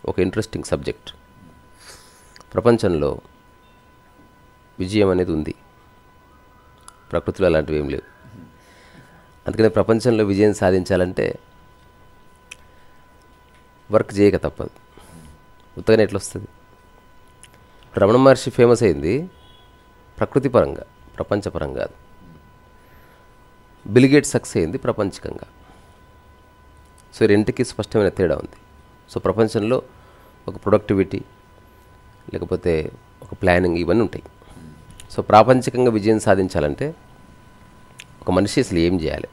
ఒక interesting subject. ప్రపంచంలో విజయం అనేది ఉంది, ప్రకృతిలో అలాంటివి ఏం లేవు. అందుకనే ప్రపంచంలో విజయం సాధించాలంటే వర్క్ చేయక తప్పదు. ఉత్తగానే ఎట్లా వస్తుంది? రమణ మహర్షి ఫేమస్ అయింది ప్రకృతి పరంగా, ప్రపంచపరంగా కాదు. బిల్ గేట్స్ సక్సెస్ అయింది ప్రపంచకంగా. సో రెంటికి స్పష్టమైన తేడా ఉంది. సో ప్రపంచంలో ఒక ప్రొడక్టివిటీ లేకపోతే ఒక ప్లానింగ్ ఇవన్నీ ఉంటాయి. సో ప్రాపంచికంగా విజయం సాధించాలంటే ఒక మనిషి అసలు ఏం చేయాలి?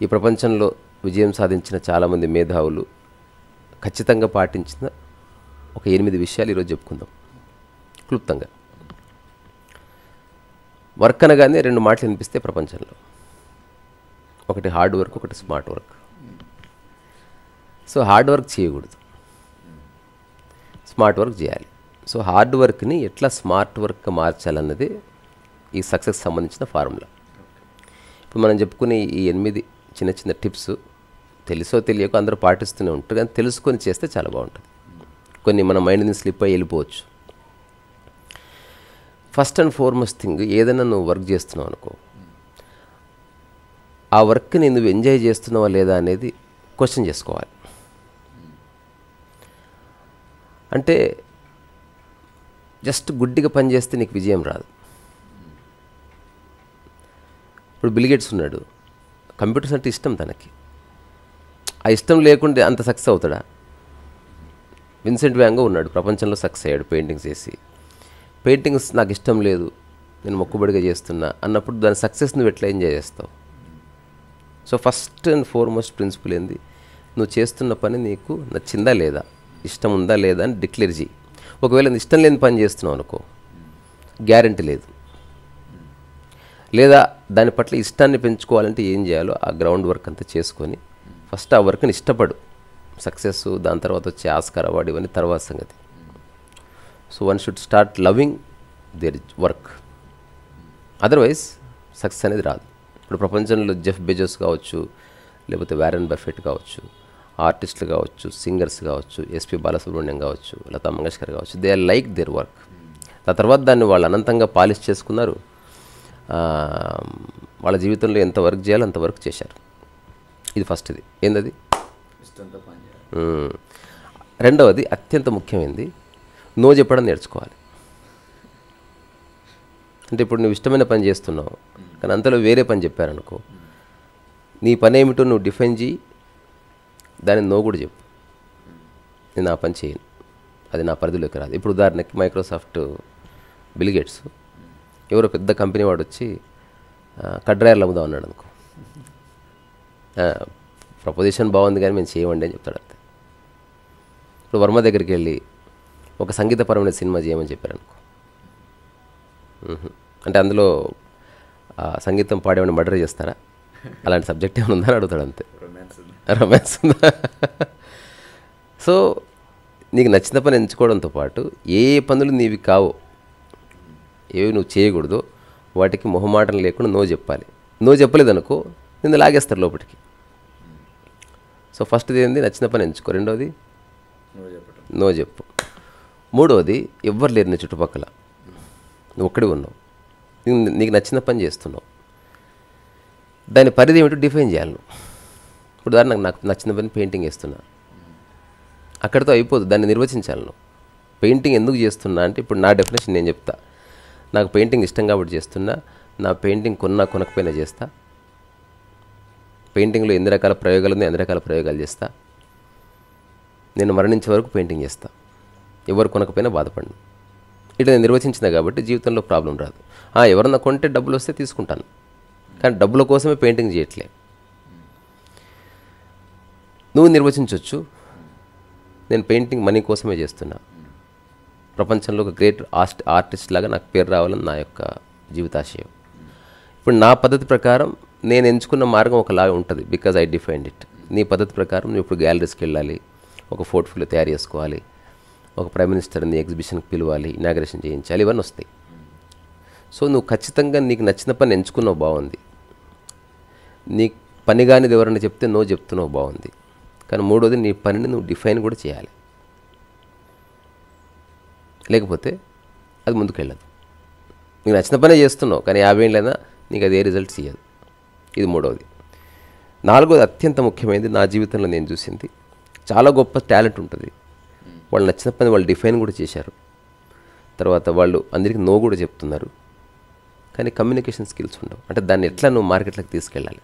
ఈ ప్రపంచంలో విజయం సాధించిన చాలామంది మేధావులు ఖచ్చితంగా పాటించిన ఒక 8 విషయాలు ఈరోజు చెప్పుకుందాం క్లుప్తంగా. వర్క్ అనగానే 2 మాటలు వినిపిస్తే ప్రపంచంలో, ఒకటి హార్డ్ వర్క్, ఒకటి smart work. So hard work చేయకూడదు, స్మార్ట్ వర్క్ చేయాలి. సో హార్డ్ వర్క్ని ఎట్లా స్మార్ట్ వర్క్ మార్చాలన్నది ఈ సక్సెస్ సంబంధించిన ఫార్ములా. ఇప్పుడు మనం చెప్పుకునే ఈ 8 చిన్న చిన్న టిప్స్ తెలుసో తెలియకో అందరూ పాటిస్తూనే ఉంటారు, కానీ తెలుసుకొని చేస్తే చాలా బాగుంటుంది. కొన్ని మన మైండ్ని స్లిప్ అయ్యి వెళ్ళిపోవచ్చు. ఫస్ట్ అండ్ ఫార్మోస్ట్ థింగ్, ఏదైనా నువ్వు వర్క్ చేస్తున్నావు అనుకో, ఆ వర్క్ని నువ్వు ఎంజాయ్ చేస్తున్నావా లేదా అనేది క్వశ్చన్ చేసుకోవాలి. అంటే జస్ట్ గుడ్డిగా పని చేస్తే నీకు విజయం రాదు. ఇప్పుడు బిల్ గేట్స్ ఉన్నాడు, కంప్యూటర్స్ అంటే ఇష్టం తనకి. ఆ ఇష్టం లేకుంటే అంత సక్సెస్ అవుతాడా? విన్సెంట్ వ్యాన్ గో ఉన్నాడు, ప్రపంచంలో సక్సెస్ అయ్యాడు పెయింటింగ్స్ చేసి. పెయింటింగ్స్ నాకు ఇష్టం లేదు, నేను మొక్కుబడిగా చేస్తున్నా అన్నప్పుడు దాని సక్సెస్ నువ్వు ఎట్లా ఎంజాయ్ చేస్తావు? So first and foremost principle ఏంది, నువ్వు చేస్తున్న పని నీకు నచ్చిందా లేదా, ఇష్టం ఉందా లేదా అని డిక్లేర్ చేయి. ఒకవేళ ఇష్టం లేని పని చేస్తున్నావు అనుకో, గ్యారంటీ లేదు. లేదా దాని పట్ల ఇష్టాన్ని పెంచుకోవాలంటే ఏం చేయాలో ఆ గ్రౌండ్ వర్క్ అంతా చేసుకొని ఫస్ట్ ఆ వర్క్ని ఇష్టపడు. సక్సెస్, దాని తర్వాత వచ్చే ఆస్కార్ అవార్డు ఇవన్నీ తర్వాత సంగతి. So one should start loving their work, otherwise success అనేది రాదు. ఇప్పుడు ప్రపంచంలో జెఫ్ బెజోస్ కావచ్చు, లేకపోతే వారెన్ బఫెట్ కావచ్చు, ఆర్టిస్టులు కావచ్చు, సింగర్స్ కావచ్చు, ఎస్పి బాలసుబ్రహ్మణ్యం కావచ్చు, లతా మంగేష్కర్ కావచ్చు, they are like their work. ఆ తర్వాత దాన్ని వాళ్ళు అనంతంగా పాలిష్ చేసుకున్నారు. వాళ్ళ జీవితంలో ఎంత వర్క్ చేయాలో అంత వర్క్ చేశారు. ఇది ఫస్ట్ది. ఏందది? రెండవది అత్యంత ముఖ్యమైనది, నో చెప్పడం నేర్చుకోవాలి. అంటే ఇప్పుడు నువ్వు ఇష్టమైన పని చేస్తున్నావు, కానీ అంతలో వేరే పని చెప్పారనుకో, నీ పని ఏమిటో నువ్వు డిఫైన్ చేయి, దాన్ని నో కూడా చెప్పు. నేను ఆ పని చేయను, అది నా పరిధిలోకి రాదు. ఇప్పుడు ఉదాహరణకి మైక్రోసాఫ్ట్ బిల్ గేట్స్ ఎవరో పెద్ద కంపెనీ వాడు వచ్చి కడ్రాయర్లు అమ్ముదాం అన్నాడు అనుకో, ప్రపోజిషన్ బాగుంది కానీ మేము చేయమండి అని చెప్తాడు అంతే. ఇప్పుడు వర్మ దగ్గరికి వెళ్ళి ఒక సంగీతపరమైన సినిమా చేయమని చెప్పారు అనుకో, అంటే అందులో సంగీతం పాడేవాడిని మర్డర్ చేస్తారా, అలాంటి సబ్జెక్ట్ ఏమైనా ఉందని అడుగుతాడు అంతే. రొమాన్స్ ఉందా? సో నీకు నచ్చిన పని ఎంచుకోవడంతో పాటు ఏ పనులు నీవి కావో, ఏవి నువ్వు చేయకూడదో వాటికి మొహమాటం లేకుండా నో చెప్పాలి. నో చెప్పలేదనుకో నిన్ను లాగేస్తారు లోపలికి. సో ఫస్ట్ది ఏంది, నచ్చిన పని ఎంచుకో. రెండవది నో చెప్పు. మూడవది, ఎవ్వరు లేరు నీ చుట్టుపక్కల, నువ్వు ఒక్కడే ఉన్నావు, నీకు నచ్చిన పని చేస్తున్నావు, దాని పరిధి ఏమిటో డిఫైన్ చేయాలి నువ్వు. ఇప్పుడు నాకు నచ్చిన పని పెయింటింగ్ వేస్తున్నా, అక్కడితో అయిపోదు, దాన్ని నిర్వచించాలి నువ్వు. పెయింటింగ్ ఎందుకు చేస్తున్నా అంటే, ఇప్పుడు నా డెఫినేషన్ నేను చెప్తా. నాకు పెయింటింగ్ ఇష్టం కాబట్టి చేస్తున్నా, నా పెయింటింగ్ కొనకపోయినా చేస్తా, పెయింటింగ్లో ఎన్ని రకాల ప్రయోగాలు ఉన్నాయి అన్ని రకాల ప్రయోగాలు చేస్తా, నేను మరణించే వరకు పెయింటింగ్ చేస్తా, ఎవరు కొనకపోయినా బాధపడను. ఇట్లా నేను నిర్వచించిన కాబట్టి జీవితంలో ప్రాబ్లం రాదు. ఎవరన్నా కొంటే డబ్బులు వస్తే తీసుకుంటాను, కానీ డబ్బుల కోసమే పెయింటింగ్ చేయట్లే. నువ్వు నిర్వచించవచ్చు, నేను పెయింటింగ్ మనీ కోసమే చేస్తున్నా, ప్రపంచంలో ఒక గ్రేట్ ఆర్టిస్ట్ లాగా నాకు పేరు రావాలని నా యొక్క జీవితాశయం. ఇప్పుడు నా పద్ధతి ప్రకారం నేను ఎంచుకున్న మార్గం ఒకలాగా ఉంటుంది, బికాజ్ ఐ డిఫైన్డ్ ఇట్. నీ పద్ధతి ప్రకారం నువ్వు ఇప్పుడు గ్యాలరీస్కి వెళ్ళాలి, ఒక పోర్ట్ఫోలియో తయారు చేసుకోవాలి, ఒక ప్రైమ్ మినిస్టర్ని ఎగ్జిబిషన్కి పిలవాలి, ఇనాగ్రేషన్ చేయించాలి, ఇవన్నీ వస్తాయి. సో నువ్వు ఖచ్చితంగా నీకు నచ్చిన పని ఎంచుకున్నావు, బాగుంది. నీ పని కానిది ఎవరైనా చెప్తే నో చెప్తున్నావు, బాగుంది. కానీ మూడోది, నీ పనిని నువ్వు డిఫైన్ కూడా చేయాలి, లేకపోతే అది ముందుకెళ్ళదు. నీకు నచ్చిన పనే చేస్తున్నావు కానీ 50 ఏళ్ళైనా నీకు అది ఏ రిజల్ట్స్ ఇవ్వదు. ఇది మూడవది. నాలుగోది అత్యంత ముఖ్యమైనది, నా జీవితంలో నేను చూసింది, చాలా గొప్ప టాలెంట్ ఉంటుంది, వాళ్ళు నచ్చిన పని వాళ్ళు డిఫైన్ కూడా చేశారు, తర్వాత వాళ్ళు అందరికీ నో కూడా చెప్తున్నారు, కానీ కమ్యూనికేషన్ స్కిల్స్ ఉండవు. అంటే దాన్ని ఎట్లా నువ్వు మార్కెట్లోకి తీసుకెళ్ళాలి,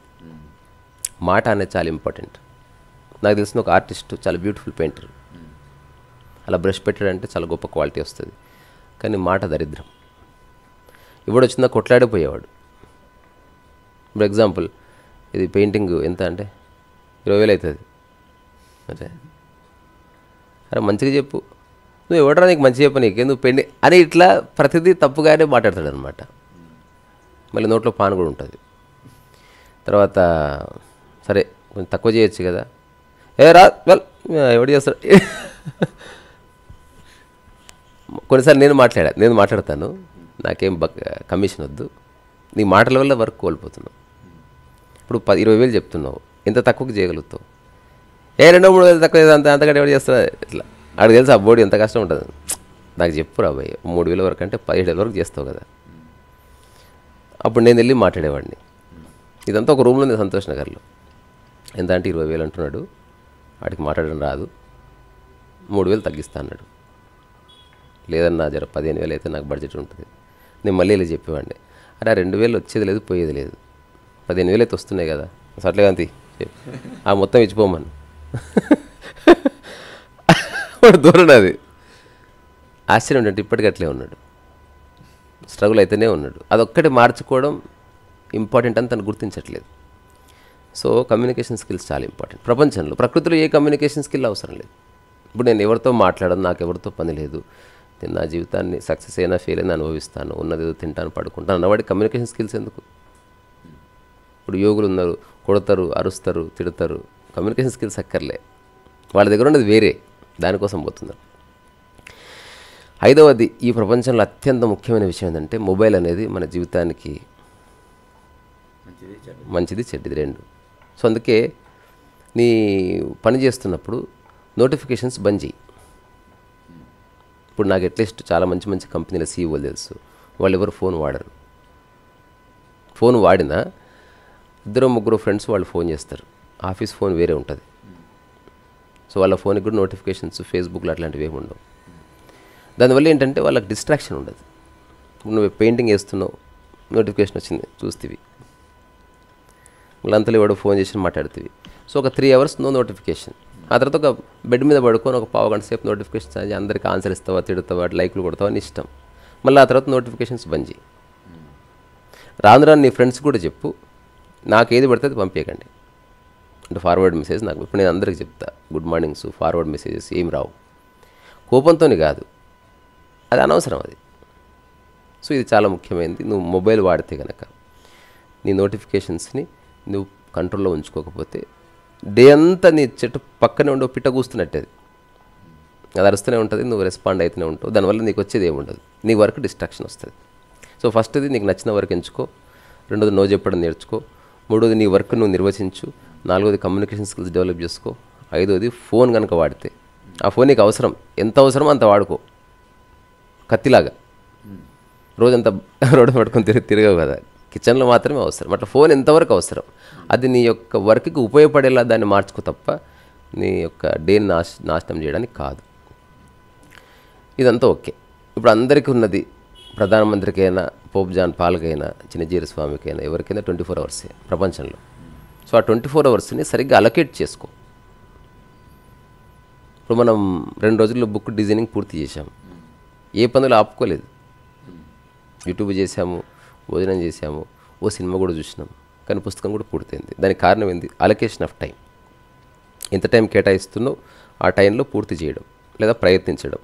మాట అనేది చాలా ఇంపార్టెంట్. నాకు తెలిసిన ఒక ఆర్టిస్ట్ చాలా బ్యూటిఫుల్ పెయింటర్, అలా బ్రష్ పెట్టాడంటే చాలా గొప్ప క్వాలిటీ వస్తుంది, కానీ మాట దరిద్రం. ఇప్పుడు వచ్చిందా కొట్లాడిపోయేవాడు. ఇప్పుడు ఎగ్జాంపుల్, ఇది పెయింటింగ్ ఎంత అంటే 20,000 అవుతుంది. అరే మంచిగా చెప్పు, నువ్వు ఎవడరా నీకు మంచిగా చెప్పు, నీకే నువ్వు పెయింటింగ్ అని ఇట్లా ప్రతిదీ తప్పుగానే మాట్లాడతాడు అనమాట. మళ్ళీ నోట్లో పాన్ కూడా ఉంటుంది. తర్వాత సరే కొంచెం తక్కువ చేయొచ్చు కదా, ఎవడు చేస్తాడు. కొన్నిసార్లు నేను మాట్లాడతాను, నాకేం కమిషన్ వద్దు, నీ మాటల వల్ల వర్క్ కోల్పోతున్నావు. ఇప్పుడు 20,000 చెప్తున్నావు, ఎంత తక్కువకి చేయగలుగుతావు? 2-3 తక్కువ అంతకంటే ఎవరు చేస్తాడు ఇట్లా. ఆడికి తెలుసు ఆ బోర్డు ఎంత కష్టం ఉంటుంది. నాకు చెప్పు రాబోయే 3,000 వరకు అంటే 17,000 వరకు చేస్తావు కదా. అప్పుడు నేను వెళ్ళి మాట్లాడేవాడిని. ఇదంతా ఒక రూమ్లో ఉంది సంతోష్ నగర్లో. ఎంత అంటే 20,000 అంటున్నాడు, వాడికి మాట్లాడడం రాదు, 3,000 తగ్గిస్తా అన్నాడు. లేదన్నా జర 15,000 అయితే నాకు బడ్జెట్ ఉంటుంది. నేను మళ్ళీ ఇలా చెప్పేవాడిని, అరే 2,000 వచ్చేది లేదు పోయేది లేదు, 15,000 అయితే వస్తున్నాయి కదా, అట్లే కాంతి ఆ మొత్తం ఇచ్చిపోమను. దూరం అది. ఆశ్చర్యం ఏంటంటే ఇప్పటికీ అట్లే ఉన్నాడు, స్ట్రగుల్ అయితేనే ఉన్నాడు. అదొక్కటి మార్చుకోవడం ఇంపార్టెంట్ అని తను గుర్తించట్లేదు. సో కమ్యూనికేషన్ స్కిల్స్ చాలా ఇంపార్టెంట్. ప్రపంచంలో ప్రకృతిలో ఏ కమ్యూనికేషన్ స్కిల్ అవసరం లేదు. ఇప్పుడు నేను ఎవరితో మాట్లాడను, నాకు ఎవరితో పని లేదు, నేను నా జీవితాన్ని సక్సెస్ అయినా ఫెయిల్ అయినా అనుభవిస్తాను, ఉన్నది ఏదో తింటాను పడుకుంటాను అన్నవాడి కమ్యూనికేషన్ స్కిల్స్ ఎందుకు? ఇప్పుడు యోగులు ఉన్నారు, కొడతారు, అరుస్తారు, తిడతారు, కమ్యూనికేషన్ స్కిల్స్ అక్కర్లే, వాళ్ళ దగ్గర ఉన్నది వేరే, దానికోసం పోతున్నారు. ఐదవది, ఈ ప్రపంచంలో అత్యంత ముఖ్యమైన విషయం ఏంటంటే మొబైల్ అనేది మన జీవితానికి మంచిది చెడ్డది రెండు. సో అందుకే నీ పని చేస్తున్నప్పుడు నోటిఫికేషన్స్ బంద్ చేయి. ఇప్పుడు నాకు అట్లీస్ట్ చాలా మంచి మంచి కంపెనీల సీఈఓలు తెలుసు, వాళ్ళు ఎవరు ఫోన్ వాడరు. ఫోన్ వాడినా 2-3 ఫ్రెండ్స్ వాళ్ళు ఫోన్ చేస్తారు, ఆఫీస్ ఫోన్ వేరే ఉంటుంది. సో వాళ్ళ ఫోన్కి కూడా నోటిఫికేషన్స్ ఫేస్బుక్లో అట్లాంటివి ఏమి ఉండవు. దానివల్ల ఏంటంటే వాళ్ళకి డిస్ట్రాక్షన్ ఉండదు. నువ్వు పెయింటింగ్ వేస్తున్నావు, నోటిఫికేషన్ వచ్చింది చూస్తేవి, వాళ్ళంతలో ఎవడో ఫోన్ చేసి మాట్లాడుతుంది. సో ఒక 3 అవర్స్ నో నోటిఫికేషన్. ఆ తర్వాత ఒక బెడ్ మీద పడుకొని ఒక పావు గంట సేపు నోటిఫికేషన్స్ అని అందరికీ ఆన్సర్ ఇస్తావా, తిడతావా, లైక్లు కొడతావా అని ఇష్టం. మళ్ళీ ఆ తర్వాత నోటిఫికేషన్స్ బంద్ చేయి. రాను రాను నీ ఫ్రెండ్స్ కూడా చెప్పు, నాకు ఏది పడితే అది పంపించకండి అంటే ఫార్వర్డ్ మెసేజ్. నాకు ఇప్పుడు నేను అందరికీ చెప్తా, గుడ్ మార్నింగ్స్, ఫార్వర్డ్ మెసేజెస్ ఏం రావు, కోపంతోని కాదు, అది అనవసరం అది. సో ఇది చాలా ముఖ్యమైనది. నువ్వు మొబైల్ వాడితే కనుక నీ నోటిఫికేషన్స్ని నువ్వు కంట్రోల్లో ఉంచుకోకపోతే డే అంతా నీ చెట్టు పక్కనే ఉండవు, పిట్ట కూస్తున్నట్టే అది అరుస్తూనే ఉంటుంది, నువ్వు రెస్పాండ్ అవుతూనే ఉంటావు, దానివల్ల నీకు వచ్చేది ఏముండదు, నీ వర్క్ డిస్ట్రాక్షన్ వస్తుంది. సో ఫస్ట్ది నీకు నచ్చిన వర్క్ ఎంచుకో, రెండోది నో చెప్పడం నేర్చుకో, మూడోది నీ వర్క్ నువ్వు నిర్వచించు, నాలుగోది కమ్యూనికేషన్ స్కిల్స్ డెవలప్ చేసుకో, ఐదోది ఫోన్ కనుక వాడితే ఆ ఫోన్ నీకు అవసరం, ఎంత అవసరమో అంత వాడుకో, కత్తిలాగా రోజంతా రోడ్డు పట్టుకొని తిరగవు కదా, కిచెన్లో మాత్రమే అవసరం. అట్లా ఫోన్ ఎంతవరకు అవసరం అది నీ యొక్క వర్క్కి ఉపయోగపడేలా దాన్ని మార్చుకో తప్ప నీ యొక్క డేని నాశనం చేయడానికి కాదు. ఇదంతా ఓకే. ఇప్పుడు అందరికీ ఉన్నది, ప్రధానమంత్రికైనా, పోప్ జాన్ పాల్కైనా, చిన్నజీర స్వామికైనా, ఎవరికైనా 24 అవర్సే ప్రపంచంలో. సో ఆ 24 అవర్స్ని సరిగ్గా అలొకేట్ చేసుకో. ఇప్పుడు మనం 2 రోజుల్లో బుక్ డిజైనింగ్ పూర్తి చేశాము, ఏ పనులు ఆపుకోలేదు, యూట్యూబ్ చేసాము, భోజనం చేసాము, ఓ సినిమా కూడా చూసినాం, కానీ పుస్తకం కూడా పూర్తయింది. దానికి కారణం ఏంది? Allocation of time. ఎంత టైం కేటాయిస్తున్నావు ఆ టైంలో పూర్తి చేయడం లేదా ప్రయత్నించడం,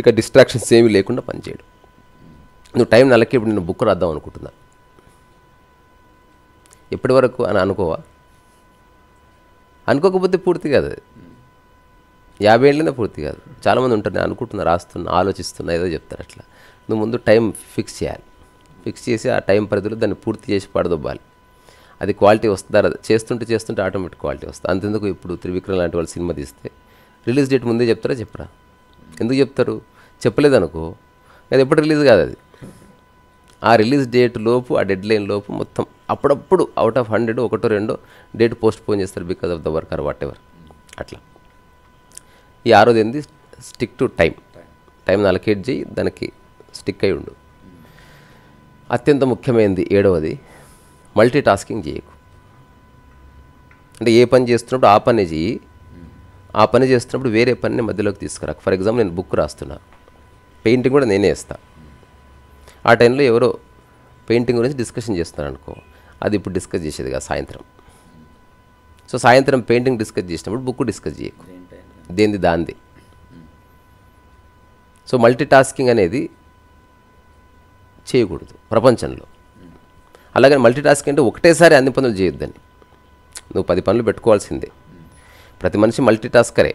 ఇక డిస్ట్రాక్షన్స్ ఏమీ లేకుండా పనిచేయడం. నువ్వు టైం నెలకి ఇప్పుడు నేను బుక్ రాద్దాం అనుకుంటున్నా, ఎప్పటి వరకు అని అనుకోవా? అనుకోకపోతే పూర్తి కాదు, 50 ఏళ్ళనే పూర్తి కాదు. చాలామంది ఉంటారు, నేను అనుకుంటున్నా, రాస్తున్నా, ఆలోచిస్తున్నా, ఏదో చెప్తారు. అట్లా నువ్వు ముందు టైం ఫిక్స్ చేయాలి. ఫిక్స్ చేసి ఆ టైం పరిధిలో దాన్ని పూర్తి చేసి పడదొబ్బాలి. అది క్వాలిటీ వస్తుందా చేస్తుంటే ఆటోమేటిక్ క్వాలిటీ వస్తుంది. అంతెందుకు ఇప్పుడు త్రివిక్రమ్ లాంటి వాళ్ళు సినిమా తీస్తే రిలీజ్ డేట్ ముందే చెప్తారా చెప్పరా? ఎందుకు చెప్తారు? చెప్పలేదనుకో అది ఎప్పుడు రిలీజ్ కాదు. అది ఆ రిలీజ్ డేట్ లోపు, ఆ డెడ్ లైన్ లోపు మొత్తం అప్పుడప్పుడు అవుట్ ఆఫ్ 100 ఒకటో రెండో డేట్ పోస్ట్ పోన్ చేస్తారు because of the work or what ever. అట్లా ఈ ఆరోది ఏంది, స్టిక్ టు టైంని అలకేట్ చేయి, దానికి స్టిక్ అయి ఉండు. అత్యంత ముఖ్యమైనది 7వది, మల్టీ టాస్కింగ్ చేయకు. అంటే ఏ పని చేస్తున్నప్పుడు ఆ పని చెయ్యి, ఆ పని చేస్తున్నప్పుడు వేరే పనిని మధ్యలోకి తీసుకురా. ఫర్ ఎగ్జాంపుల్ నేను బుక్ రాస్తున్నా, పెయింటింగ్ కూడా నేనే వేస్తా. ఆ టైంలో ఎవరో పెయింటింగ్ గురించి డిస్కషన్ చేస్తున్నారు అనుకో, అది ఇప్పుడు డిస్కస్ చేసేది కదా సాయంత్రం. సో సాయంత్రం పెయింటింగ్ డిస్కస్ చేసినప్పుడు బుక్ డిస్కస్ చేయకు, దేంది దాంది. సో మల్టీ టాస్కింగ్ అనేది చేయకూడదు ప్రపంచంలో. అలాగే మల్టీ టాస్కింగ్ అంటే ఒకటేసారి అన్ని పనులు చేయొద్దని. నువ్వు 10 పనులు పెట్టుకోవాల్సిందే. ప్రతి మనిషి మల్టీ టాస్కరే.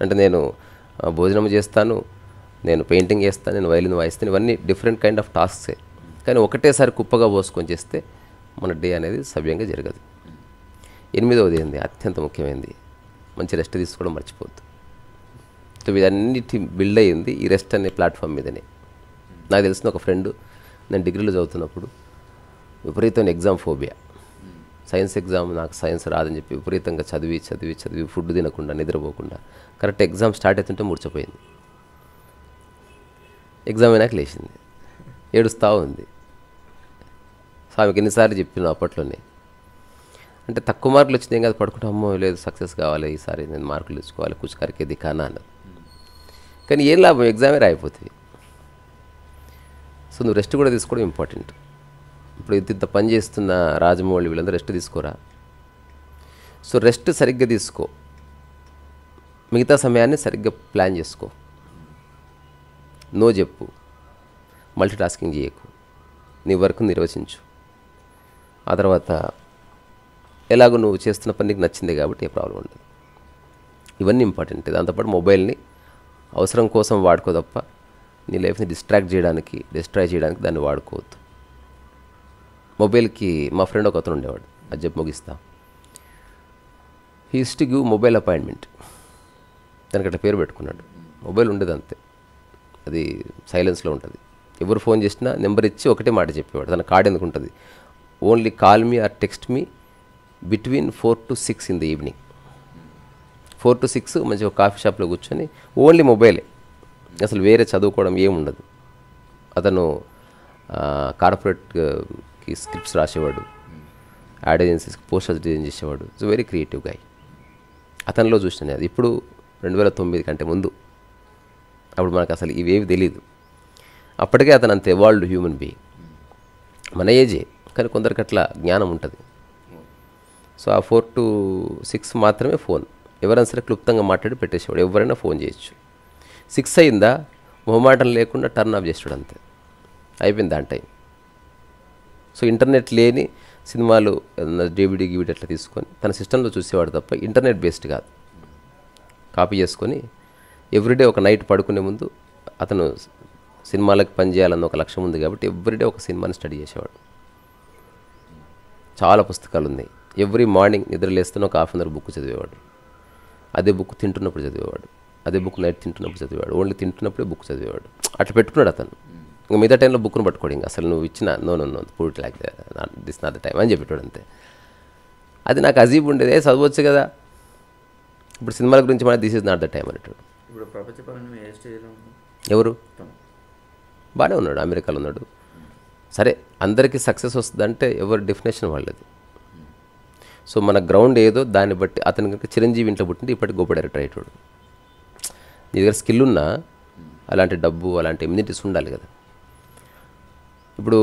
అంటే నేను భోజనం చేస్తాను, నేను పెయింటింగ్ చేస్తాను, నేను వైలిన్ వాయిస్తాను, ఇవన్నీ డిఫరెంట్ కైండ్ ఆఫ్ టాస్క్సే. కానీ ఒకటేసారి కుప్పగా పోసుకొని చేస్తే మన డే అనేది సవ్యంగా జరగదు. 8వది ఏంది, అత్యంత ముఖ్యమైనది, మంచి రెస్ట్ తీసుకోవడం మర్చిపోద్దు. సో ఇదన్నిటి బిల్డ్ అయ్యింది ఈ రెస్ట్ అనే ప్లాట్ఫామ్ మీదనే. నాకు తెలిసిన ఒక ఫ్రెండ్, నేను డిగ్రీలో చదువుతున్నప్పుడు విపరీతమైన ఎగ్జామ్ ఫోబియా. సైన్స్ ఎగ్జామ్, నాకు సైన్స్ రాదని చెప్పి విపరీతంగా చదివి ఫుడ్ తినకుండా నిద్రపోకుండా కరెక్ట్ ఎగ్జామ్ స్టార్ట్ అవుతుంటే మూర్చపోయింది. ఎగ్జామ్ అయినాక లేచింది, ఏడుస్తూ ఉంది. స్వామికి ఎన్నిసార్లు చెప్పిన అప్పట్లోనే. అంటే తక్కువ మార్కులు వచ్చింది ఏం కాదు, పడుకుంటే అమ్మో లేదు సక్సెస్ కావాలి, ఈసారి నేను మార్కులు తెచ్చుకోవాలి, కుచ్చుకారికి దికానా అన్నది. కానీ ఏం లాభం, ఎగ్జామే రాయిపోతుంది. సో నువ్వు రెస్ట్ కూడా తీసుకోవడం ఇంపార్టెంట్. ఇప్పుడు ఇంత పని చేస్తున్న రాజమౌళి వీళ్ళందరూ రెస్ట్ తీసుకోరా? సో రెస్ట్ సరిగ్గా తీసుకో, మిగతా సమయాన్ని సరిగ్గా ప్లాన్ చేసుకో. నో చెప్పు, మల్టీ టాస్కింగ్ చేయకు, నీ వర్క్ నిర్వచించు. ఆ తర్వాత ఎలాగో నువ్వు చేస్తున్న పని నీకు నచ్చింది కాబట్టి ఏ ప్రాబ్లం ఉండదు. ఇవన్నీ ఇంపార్టెంట్. దాంతోపాటు మొబైల్ని అవసరం కోసం వాడుకో తప్ప నీ లైఫ్ని డిస్ట్రాక్ట్ చేయడానికి, డిస్ట్రాయ్ చేయడానికి దాన్ని వాడుకోవద్దు. మొబైల్కి మా ఫ్రెండ్ ఒక అతను ఉండేవాడు, అది చెప్పి ముగిస్తా. He use to give mobile appointment. దానికి అట్లా పేరు పెట్టుకున్నాడు. మొబైల్ ఉండేది అంతే, అది సైలెన్స్లో ఉంటుంది. ఎవరు ఫోన్ చేసినా నెంబర్ ఇచ్చి ఒకటే మాట చెప్పేవాడు. తన కార్డు ఎందుకు ఉంటుంది, only call me or text me between 4 to 6 in the evening. 4 to 6 మంచిగా ఒక కాఫీ షాప్లో కూర్చొని ఓన్లీ మొబైలే, అసలు వేరే చదువుకోవడం ఏముండదు. అతను కార్పొరేట్కి స్క్రిప్ట్స్ రాసేవాడు, యాడ్ ఏజెన్సీస్కి పోస్టర్స్ డిజైన్ చేసేవాడు. So very creative guy. అతనిలో చూసినాను అది. ఇప్పుడు 2009 కంటే ముందు, అప్పుడు మనకు అసలు ఇవేవి తెలియదు. అప్పటికే అతను అంత ఎవాల్వ్డ్ హ్యూమన్ బీయింగ్, మన ఏజే, కానీ కొందరికి అట్లా జ్ఞానం ఉంటుంది. సో ఆ 4 to 6 మాత్రమే ఫోన్. ఎవరైనా సరే క్లుప్తంగా మాట్లాడి పెట్టేసేవాడు, ఎవరైనా ఫోన్ చేయొచ్చు. 6 అయిందా మొహమాటం లేకుండా టర్న్ ఆఫ్ చేసాడు, అంతే, అయిపోయింది దాని టైం. సో ఇంటర్నెట్ లేని సినిమాలు DVD గివిడి అట్లా తీసుకొని తన సిస్టంలో చూసేవాడు తప్ప ఇంటర్నెట్ బేస్డ్ కాదు. కాపీ చేసుకొని ఎవ్రీడే ఒక నైట్ పడుకునే ముందు అతను సినిమాలకు పనిచేయాలన్న ఒక లక్ష్యం ఉంది కాబట్టి ఎవ్రీడే ఒక సినిమాని స్టడీ చేసేవాడు. చాలా పుస్తకాలు ఉన్నాయి. ఎవ్రీ మార్నింగ్ నిద్రలేస్తున్న ఒక 1/2 బుక్ చదివేవాడు. అదే బుక్ తింటున్నప్పుడు చదివేవాడు, అదే బుక్ నైట్ తింటున్నప్పుడు చదివేవాడు, ఓన్లీ తింటున్నప్పుడే బుక్ చదివేవాడు. అట్లా పెట్టుకున్నాడు అతను. ఇంకా మిగతా టైంలో బుక్ను పట్టుకోడు, ఇంకా అసలు నువ్వు ఇచ్చిన no put like this not the time అని చెప్పేటాడు అంతే. అది నాకు అజీబ్ ఉండేది, చదవచ్చు కదా. ఇప్పుడు సినిమాల గురించి మన this is not the time అనేటాడు. ఇప్పుడు ప్రపంచపరంగా ఏ స్టేజ్లో ఎవరు బాగానే ఉన్నాడు, అమెరికాలో ఉన్నాడు. సరే అందరికీ సక్సెస్ వస్తుందంటే ఎవరి డెఫినేషన్ వాళ్ళది. సో మన గ్రౌండ్ ఏదో దాన్ని బట్టి అతని కనుక చిరంజీవి ఇంట్లో పుట్టింటే ఇప్పటికి గొప్ప డైరెక్టర్ అయ్యేటాడు. నీ దగ్గర స్కిల్ ఉన్నా అలాంటి డబ్బు అలాంటి ఇమ్యూనిటీస్ ఉండాలి కదా. ఇప్పుడు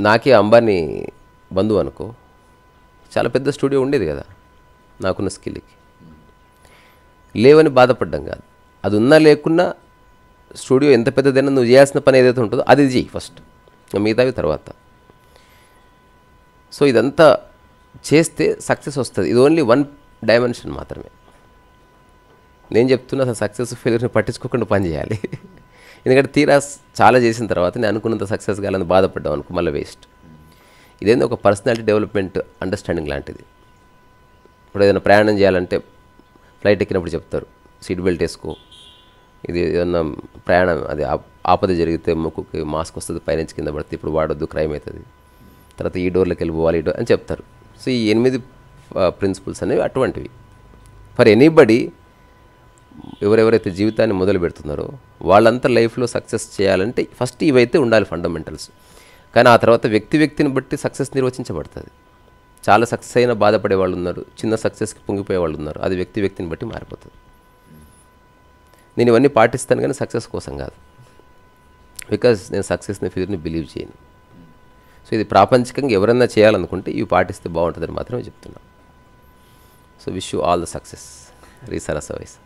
నాకే అంబానీ బంధువు అనుకో, చాలా పెద్ద స్టూడియో ఉండేది కదా నాకున్న స్కిల్కి. లేవని బాధపడ్డం కాదు, అది ఉన్నా లేకున్నా స్టూడియో ఎంత పెద్దదైనా నువ్వు చేయాల్సిన పని ఏదైతే ఉంటుందో అది చెయ్యి ఫస్ట్, మిగతావి తర్వాత. సో ఇదంతా చేస్తే సక్సెస్ వస్తుంది. ఇది ఓన్లీ 1 డైమెన్షన్ మాత్రమే. నేను చెప్తున్నా అసలు సక్సెస్ ఫెయిల్యూర్ని పట్టించుకోకుండా పని చేయాలి. ఎందుకంటే తీరా చాలా చేసిన తర్వాత నేను అనుకున్నంత సక్సెస్ కావాలని బాధపడ్డాం అనుకో మళ్ళీ వేస్ట్. ఇదేందో ఒక పర్సనాలిటీ డెవలప్మెంట్ అండర్స్టాండింగ్ లాంటిది. ఇప్పుడు ఏదైనా ప్రయాణం చేయాలంటే ఫ్లైట్ ఎక్కినప్పుడు చెప్తారు సీట్ బెల్ట్ వేసుకో, ఇది ఏదన్నా ప్రయాణం అది ఆపద జరిగితే ముక్కుకి మాస్క్ వస్తుంది, పైనుంచి కింద పడితే ఇప్పుడు వాడొద్దు క్రైమ్ అవుతుంది, తర్వాత ఈ డోర్లోకి వెళ్ళిపోవాలి ఈ డోర్ అని చెప్తారు. సో ఈ 8 ప్రిన్సిపల్స్ అనేవి అటువంటివి. ఫర్ ఎనీబడి ఎవరెవరైతే జీవితాన్ని మొదలు పెడుతున్నారో వాళ్ళంతా లైఫ్లో సక్సెస్ చేయాలంటే ఫస్ట్ ఇవైతే ఉండాలి ఫండమెంటల్స్. కానీ ఆ తర్వాత వ్యక్తిని బట్టి సక్సెస్ నిర్వచించబడుతుంది. చాలా సక్సెస్ అయినా బాధపడే వాళ్ళు ఉన్నారు, చిన్న సక్సెస్కి పొంగిపోయే వాళ్ళు ఉన్నారు. అది వ్యక్తిని బట్టి మారిపోతుంది. నేను ఇవన్నీ పాటిస్తాను కానీ సక్సెస్ కోసం కాదు, బికాజ్ నేను సక్సెస్ని ఫెయిల్యూర్ని బిలీవ్ చేయను. సో ఇది ప్రాపంచికంగా ఎవరన్నా చేయాలనుకుంటే ఇవి పాటిస్తే బాగుంటుందని మాత్రమే చెప్తున్నాను. So wish you all the success. రీసరస వయసు.